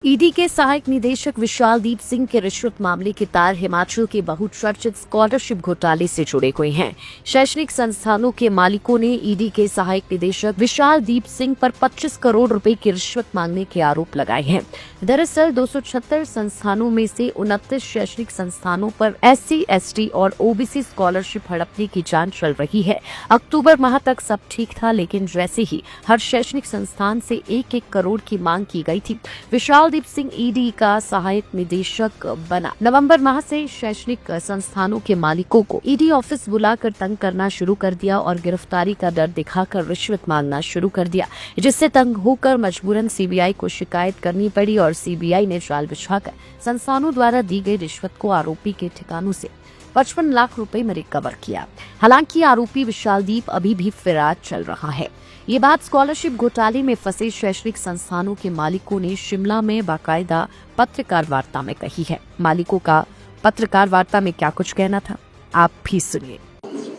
ED के सहायक निदेशक विशालदीप सिंह के रिश्वत मामले के तार हिमाचल के बहुचर्चित स्कॉलरशिप घोटाले से जुड़े हुए हैं। शैक्षणिक संस्थानों के मालिकों ने ईडी के सहायक निदेशक विशालदीप सिंह पर 25 करोड़ रुपए की रिश्वत मांगने के आरोप लगाए हैं। दरअसल 276 संस्थानों में से 29 शैक्षणिक संस्थानों पर SC, ST और OBC स्कॉलरशिप हड़पने की जांच चल रही है। अक्टूबर माह तक सब ठीक था, लेकिन जैसे ही हर शैक्षणिक संस्थान से 1-1 करोड़ की मांग की गई थी, विशालदीप सिंह ईडी का सहायक निदेशक बना। नवंबर माह से शैक्षणिक संस्थानों के मालिकों को ईडी ऑफिस बुलाकर तंग करना शुरू कर दिया और गिरफ्तारी का डर दिखाकर रिश्वत मांगना शुरू कर दिया, जिससे तंग होकर मजबूरन CBI को शिकायत करनी पड़ी और CBI ने जाल बिछाकर संस्थानों द्वारा दी गई रिश्वत को आरोपी के ठिकानों से 55 लाख रुपए में रिकवर किया। हालांकि आरोपी विशालदीप अभी भी फरार चल रहा है। ये बात स्कॉलरशिप घोटाले में फंसे शैक्षणिक संस्थानों के मालिकों ने शिमला में बाकायदा पत्रकार वार्ता में कही है। मालिकों का पत्रकार वार्ता में क्या कुछ कहना था, आप भी सुनिए।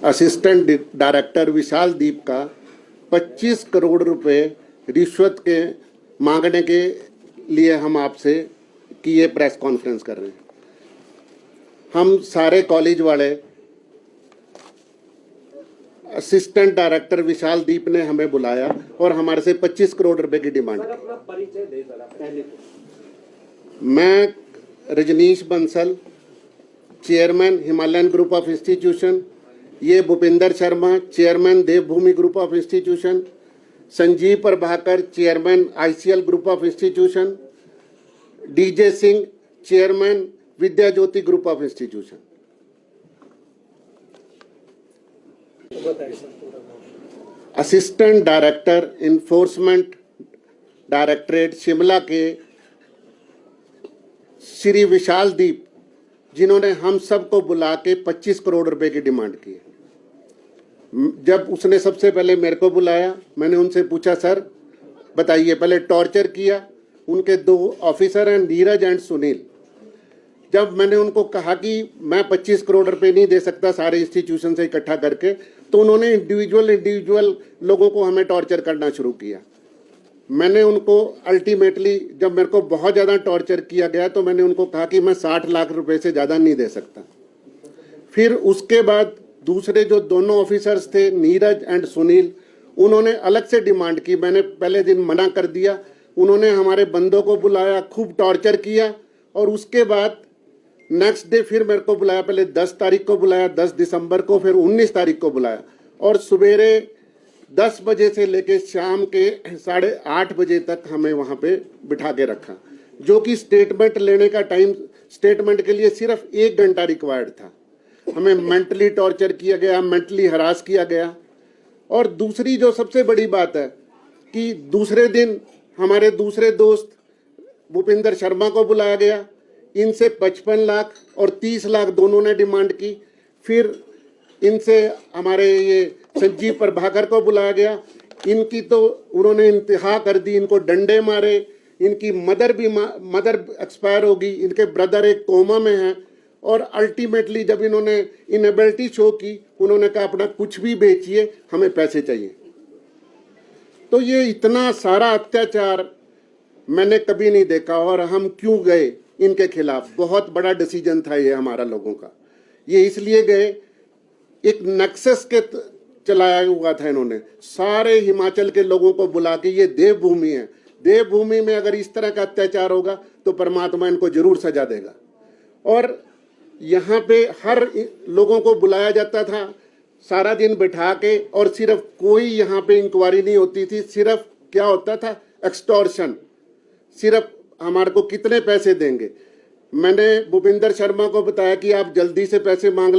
असिस्टेंट डायरेक्टर विशालदीप का 25 करोड़ रुपए रिश्वत के मांगने के लिए हम आपसे की ये प्रेस कॉन्फ्रेंस कर रहे हैं। हम सारे कॉलेज वाले असिस्टेंट डायरेक्टर विशालदीप ने हमें बुलाया और हमारे से 25 करोड़ रुपए की डिमांड की। मैं Rajneesh Bansal, chairman Himalayan group of institution, ये Bhupinder Sharma, chairman Devbhoomi group of institution, Sanjeev Prabhakar, chairman ICL group of institution, DJ Singh, chairman Vidya Jyoti group of institution. Assistant director enforcement directorate Shimla के श्री विशालदीप, जिन्होंने हम सबको बुला के 25 करोड़ रुपए की डिमांड की। जब उसने सबसे पहले मेरे को बुलाया, मैंने उनसे पूछा, सर बताइए, पहले टॉर्चर किया। उनके 2 ऑफिसर हैं, नीरज एंड सुनील। जब मैंने उनको कहा कि मैं 25 करोड़ रुपए नहीं दे सकता सारे इंस्टीट्यूशन से इकट्ठा करके, तो उन्होंने इंडिविजुअल लोगों को हमें टॉर्चर करना शुरू किया। मैंने उनको अल्टीमेटली, जब मेरे को बहुत ज़्यादा टॉर्चर किया गया, तो मैंने उनको कहा कि मैं 60 लाख रुपए से ज़्यादा नहीं दे सकता। फिर उसके बाद दूसरे जो दोनों ऑफिसर्स थे, नीरज एंड सुनील, उन्होंने अलग से डिमांड की। मैंने पहले दिन मना कर दिया। उन्होंने हमारे बंदों को बुलाया, खूब टॉर्चर किया और उसके बाद नेक्स्ट डे फिर मेरे को बुलाया। पहले 10 तारीख को बुलाया, 10 दिसंबर को, फिर 19 तारीख को बुलाया और सवेरे 10 बजे से लेके शाम के 8:30 बजे तक हमें वहाँ पे बिठा के रखा, जो कि स्टेटमेंट लेने का टाइम, स्टेटमेंट के लिए सिर्फ 1 घंटा रिक्वायर्ड था। हमें मेंटली टॉर्चर किया गया, मेंटली हरास किया गया। और दूसरी जो सबसे बड़ी बात है कि दूसरे दिन हमारे दूसरे दोस्त भूपिंदर शर्मा को बुलाया गया। इनसे 55 लाख और 30 लाख दोनों ने डिमांड की। फिर इनसे हमारे ये संजीव प्रभाकर को बुलाया गया। इनकी तो उन्होंने इंतहा कर दी, इनको डंडे मारे। इनकी मदर एक्सपायर होगी, इनके ब्रदर एक कोमा में हैं। और अल्टीमेटली जब इन्होंने इनेबिलिटी शो की, उन्होंने कहा अपना कुछ भी बेचिए, हमें पैसे चाहिए। तो ये इतना सारा अत्याचार मैंने कभी नहीं देखा। और हम क्यों गए इनके खिलाफ? बहुत बड़ा डिसीजन था ये हमारा लोगों का। ये इसलिए गए, एक नेक्सस के चलाया हुआ था इन्होंने, सारे हिमाचल के लोगों को बुला के, ये देवभूमि है, देवभूमि में अगर इस तरह का अत्याचार होगा तो परमात्मा इनको जरूर सजा देगा। और यहाँ पे हर लोगों को बुलाया जाता था सारा दिन बिठा के, और सिर्फ कोई यहाँ पे इंक्वायरी नहीं होती थी। सिर्फ क्या होता था, एक्सटॉर्शन, सिर्फ हमारे को कितने पैसे देंगे। मैंने भूपिंदर शर्मा को बताया कि आप जल्दी से पैसे मान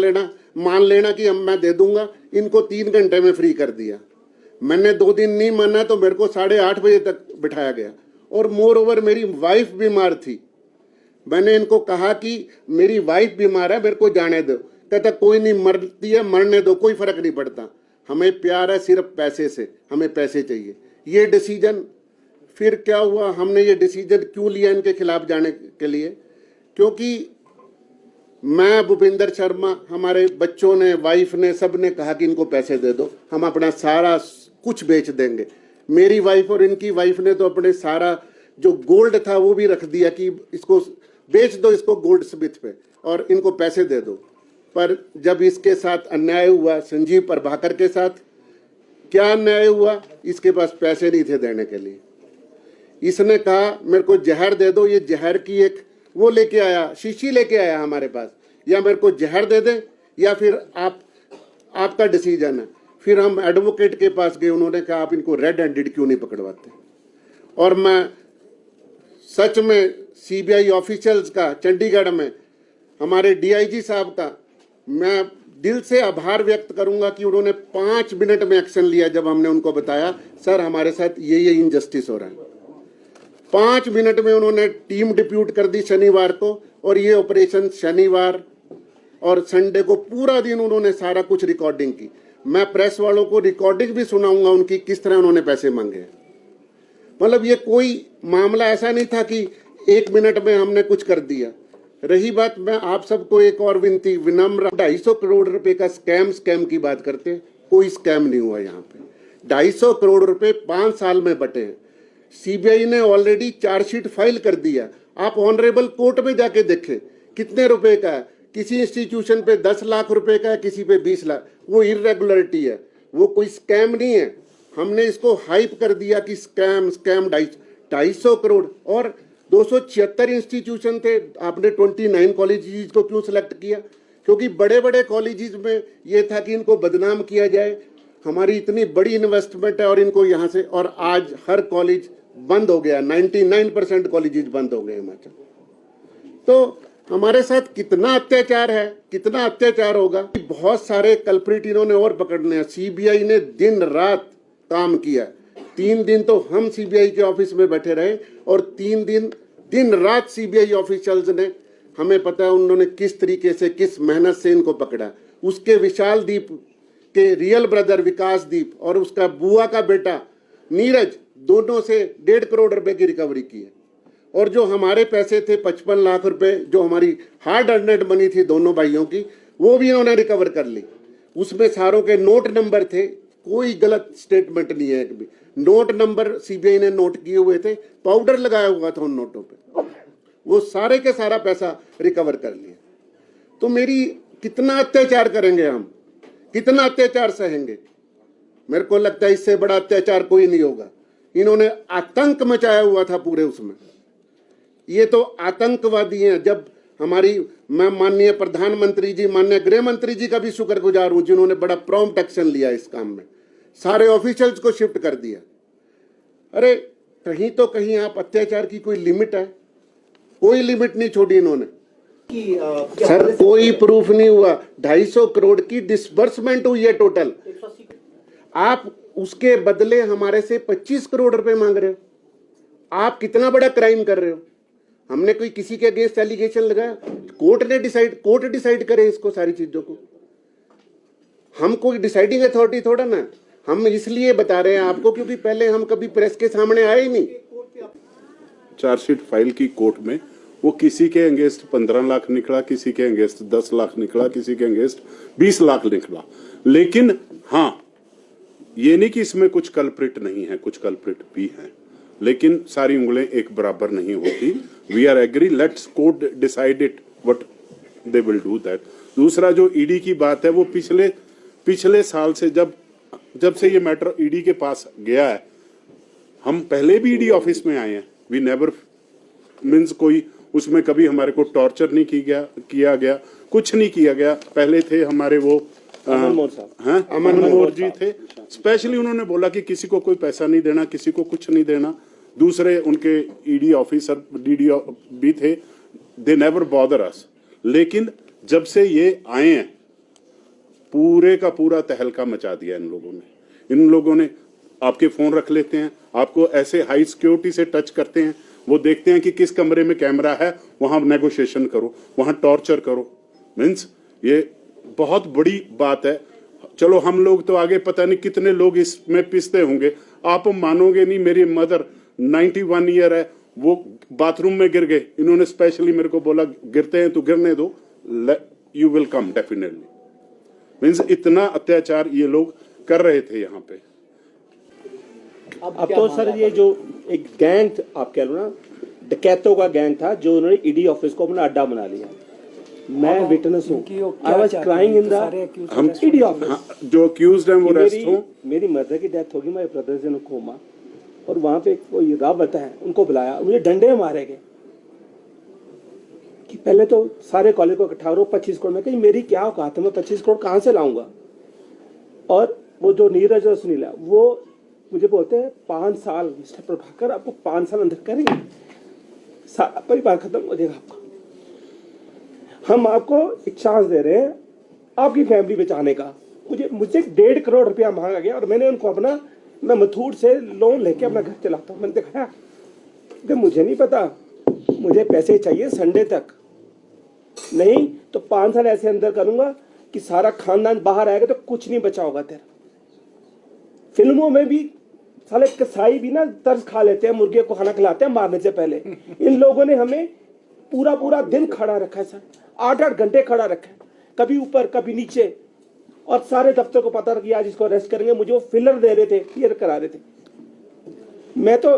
लेना कि मैं दे दूंगा। इनको 3 घंटे में फ्री कर दिया। मैंने 2 दिन नहीं माना तो मेरे को 8:30 बजे तक बिठाया गया। और मोर ओवर मेरी वाइफ बीमार थी। मैंने इनको कहा कि मेरी वाइफ बीमार है, मेरे को जाने दो। कहता कोई नहीं, मरती है मरने दो, कोई फर्क नहीं पड़ता, हमें प्यार है सिर्फ पैसे से, हमें पैसे चाहिए। ये डिसीजन फिर क्या हुआ, हमने ये डिसीजन क्यों लिया इनके खिलाफ जाने के लिए? क्योंकि मैं, भूपिंदर शर्मा, हमारे बच्चों ने, वाइफ ने, सब ने कहा कि इनको पैसे दे दो, हम अपना सारा कुछ बेच देंगे। मेरी वाइफ और इनकी वाइफ ने तो अपने सारा जो गोल्ड था वो भी रख दिया कि इसको बेच दो, इसको गोल्ड स्मिथ पे, और इनको पैसे दे दो। पर जब इसके साथ अन्याय हुआ संजीव प्रभाकर के साथ, क्या अन्याय हुआ, इसके पास पैसे नहीं थे देने के लिए। इसने कहा मेरे को जहर दे दो, ये जहर की एक वो लेके आया, शीशी लेके आया हमारे पास, या मेरे को जहर दे दे या फिर आपका डिसीजन है। फिर हम एडवोकेट के पास गए, उन्होंने कहा आप इनको रेड हैंडेड क्यों नहीं पकड़वाते। और मैं सच में सीबीआई ऑफिशियल्स का, चंडीगढ़ में हमारे डीआईजी साहब का मैं दिल से आभार व्यक्त करूंगा कि उन्होंने 5 मिनट में एक्शन लिया जब हमने उनको बताया सर हमारे साथ ये इनजस्टिस हो रहा है। 5 मिनट में उन्होंने टीम डिप्यूट कर दी शनिवार को, और ये ऑपरेशन शनिवार और संडे को पूरा दिन उन्होंने सारा कुछ रिकॉर्डिंग की। मैं प्रेस वालों को रिकॉर्डिंग भी सुनाऊंगा उनकी, किस तरह उन्होंने पैसे मांगे। मतलब ये कोई मामला ऐसा नहीं था कि 1 मिनट में हमने कुछ कर दिया। रही बात, मैं आप सबको एक और विनती विनम्र, 250 करोड़ रुपए का स्कैम की बात करते हैं, कोई स्कैम नहीं हुआ यहाँ पे। 250 करोड़ रुपए 5 साल में बटे हैं। सीबीआई ने ऑलरेडी चार्जशीट फाइल कर दिया। आप ऑनरेबल कोर्ट में जाके देखें कितने रुपए का है। किसी इंस्टीट्यूशन पे 10 लाख रुपए का है, किसी पे 20 लाख। वो इरेगुलरिटी है, वो कोई स्कैम नहीं है। हमने इसको हाइप कर दिया कि स्कैम 250 करोड़। और 276 इंस्टीट्यूशन थे, आपने 29 कॉलेजेस को क्यों सिलेक्ट किया? क्योंकि बड़े बड़े कॉलेजेस में ये था कि इनको बदनाम किया जाए, हमारी इतनी बड़ी इन्वेस्टमेंट है और इनको यहाँ से। और आज हर कॉलेज बंद हो गया, 99% कॉलेजेस बंद हो गए हिमाचल। तो हमारे साथ कितना अत्याचार है, कितना अत्याचार होगा। बहुत सारे कल्प्रिट इन्होंने और पकड़ने हैं। सीबीआई ने दिन रात काम किया। 3 दिन तो हम सीबीआई के ऑफिस में बैठे रहे, और 3 दिन रात सीबीआई ऑफिशियल्स ने, हमें पता है उन्होंने किस तरीके से, किस मेहनत से इनको पकड़ा। उसके विशाल दीप के रियल ब्रदर विकास दीप और उसका बुआ का बेटा नीरज, दोनों से 1.5 करोड़ रुपए की रिकवरी की है। और जो हमारे पैसे थे 55 लाख रुपए, जो हमारी हार्ड अर्नेड मनी थी दोनों भाइयों की, वो भी इन्होंने रिकवर कर ली। उसमें सारों के नोट नंबर थे, कोई गलत स्टेटमेंट नहीं है एक भी। नोट नंबर सीबीआई ने नोट किए हुए थे, पाउडर लगाया हुआ था उन नोटों पे। वो सारे के सारा पैसा रिकवर कर लिया। तो मेरी कितना अत्याचार करेंगे हम, कितना अत्याचार सहेंगे? मेरे को लगता है इससे बड़ा अत्याचार कोई नहीं होगा। इन्होंने आतंक मचाया हुआ था पूरे उसमें। ये तो आतंकवादी हैं। जब हमारी, मैं माननीय प्रधानमंत्री जी, माननीय गृह मंत्री जी का भी शुक्रगुजार हूं जिन्होंने बड़ा प्रॉम्प्ट एक्शन लिया इस काम में, सारे ऑफिशियल्स को शिफ्ट कर दिया। अरे कहीं तो कहीं आप अत्याचार की कोई लिमिट है? कोई लिमिट नहीं छोड़ी इन्होंने। सर कोई प्रूफ नहीं हुआ। 250 करोड़ की डिसबर्समेंट हुई है टोटल। आप उसके बदले हमारे से 25 करोड़ रुपए मांग रहे हो। आप कितना बड़ा क्राइम कर रहे हो? हमने कोई किसी के अगेंस्ट एलिगेशन लगाया? कोर्ट डिसाइड करे इसको, सारी चीजों को। हम कोई डिसाइडिंग अथॉरिटी थोड़ा ना। हम इसलिए बता रहे हैं आपको क्योंकि पहले हम कभी प्रेस के सामने आए ही नहीं। चार्जशीट फाइल की कोर्ट में वो किसी के अगेंस्ट 15 लाख निकला, किसी के अगेंस्ट 10 लाख निकला, किसी के अगेंस्ट 20 लाख निकला। लेकिन हाँ, ये नहीं कि इसमें कुछ कल्प्रिट नहीं है, कुछ कल्प्रिट भी हैं, लेकिन सारी उंगलें एक बराबर नहीं होती। We are agree, let's court decide it what they will do that. दूसरा जो ईडी की बात है, वो पिछले साल से जब से ये मैटर ईडी के पास गया है, हम पहले भी ईडी ऑफिस में आए हैं। वी नेवर मीन्स कोई उसमें कभी हमारे को टॉर्चर नहीं किया गया, कुछ नहीं किया गया। पहले थे हमारे वो अमन मोर जी थे, स्पेशली उन्होंने बोला कि किसी को कोई पैसा नहीं देना, किसी को कुछ नहीं देना। दूसरे उनके ईडी ऑफिसर डीडी भी थे, दे नेवर बॉदर अस। लेकिन जब से ये आए हैं, पूरे का पूरा तहलका मचा दिया इन लोगों ने। इन लोगों ने आपके फोन रख लेते हैं, आपको ऐसे हाई सिक्योरिटी से टच करते हैं, वो देखते हैं कि किस कमरे में कैमरा है, वहां नेगोशिएशन करो, वहां टॉर्चर करो। मीन्स ये बहुत बड़ी बात है। चलो हम लोग तो आगे पता नहीं कितने लोग इसमें पिसते होंगे। आप मानोगे नहीं, मेरी मदर 91 ईयर है, वो बाथरूम में गिर गए। इन्होंने स्पेशली मेरे को बोला गिरते हैं तो गिरने दो, you will come definitely. Means इतना अत्याचार ये लोग कर रहे थे यहाँ पे। अब तो सर ये जो एक गैंग आप कह लो ना, डकैतों का गैंग था जो उन्होंने ईडी ऑफिस को अपना अड्डा बना लिया। मैं विटनेस हूँ, I was crying in the um ED office. जो अक्यूज्ड हैं वो रेस्ट हो। मेरी मदर की डेथ होगी, my brother is in coma, और वहां पे कोई रावत है, उनको बुलाया, मुझे डंडे मारे गए कि पहले तो सारे कॉलेज को इकट्ठा करो 25 करोड़ में। कहीं मेरी क्या औकात है, मैं 25 करोड़ कहाँ से लाऊंगा। और वो जो नीरज और सुनील है वो मुझे बोलते हैं 5 साल मिस्टर प्रभाकर आपको 5 साल अंदर करेंगे, सारा परिवार खत्म हो जाएगा आपका। हम आपको एक चांस दे रहे हैं आपकी फैमिली बचाने का। मुझे 1.5 करोड़ रुपया मांगा गया और मैंने उनको अपना, मैं मथुर से लोन लेके अपना घर चलाता हूँ। मैंने दिखाया कि मुझे नहीं पता, मुझे पैसे चाहिए संडे तक, नहीं तो 5 साल ऐसे अंदर करूंगा कि सारा खानदान बाहर आएगा तो कुछ नहीं बचा होगा तेरा। फिल्मों में भी साले कसाई भी ना तरस खा लेते हैं, मुर्गे को खाना खिलाते हैं मारने से पहले। इन लोगों ने हमें पूरा दिन खड़ा रखा है सर, 8-8 घंटे खड़ा रखा है, कभी ऊपर कभी नीचे, और सारे दफ्तर को पता कि आज इसको अरेस्ट करेंगे। मुझे वो फिलर दे रहे थे, क्लियर करा रहे थे। मैं तो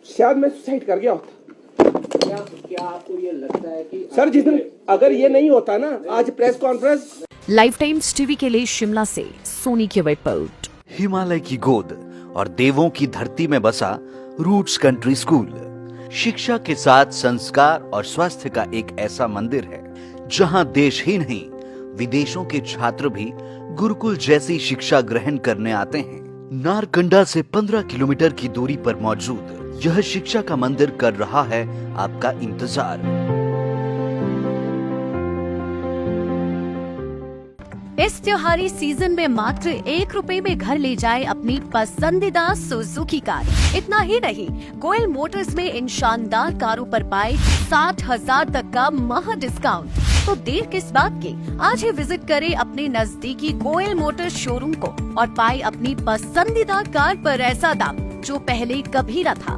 शायद मैं सुसाइड कर गया होता। क्या आपको ये लगता है कि सर जिस दिन अगर ये नहीं होता ना, आज press conference. Life times TV के लिए शिमला से सोनी की रिपोर्ट। हिमालय की गोद और देवों की धरती में बसा रूट्स कंट्री स्कूल शिक्षा के साथ संस्कार और स्वास्थ्य का एक ऐसा मंदिर है जहां देश ही नहीं विदेशों के छात्र भी गुरुकुल जैसी शिक्षा ग्रहण करने आते हैं। नारकंडा से 15 किलोमीटर की दूरी पर मौजूद यह शिक्षा का मंदिर कर रहा है आपका इंतजार। इस त्योहारी सीजन में मात्र 1 रुपए में घर ले जाए अपनी पसंदीदा सुजुकी कार। इतना ही नहीं, गोयल मोटर्स में इन शानदार कारों पर पाए 60,000 तक का महा डिस्काउंट। तो देर किस बात की, आज ही विजिट करें अपने नजदीकी गोयल मोटर्स शोरूम को और पाए अपनी पसंदीदा कार पर ऐसा दाम जो पहले कभी न था।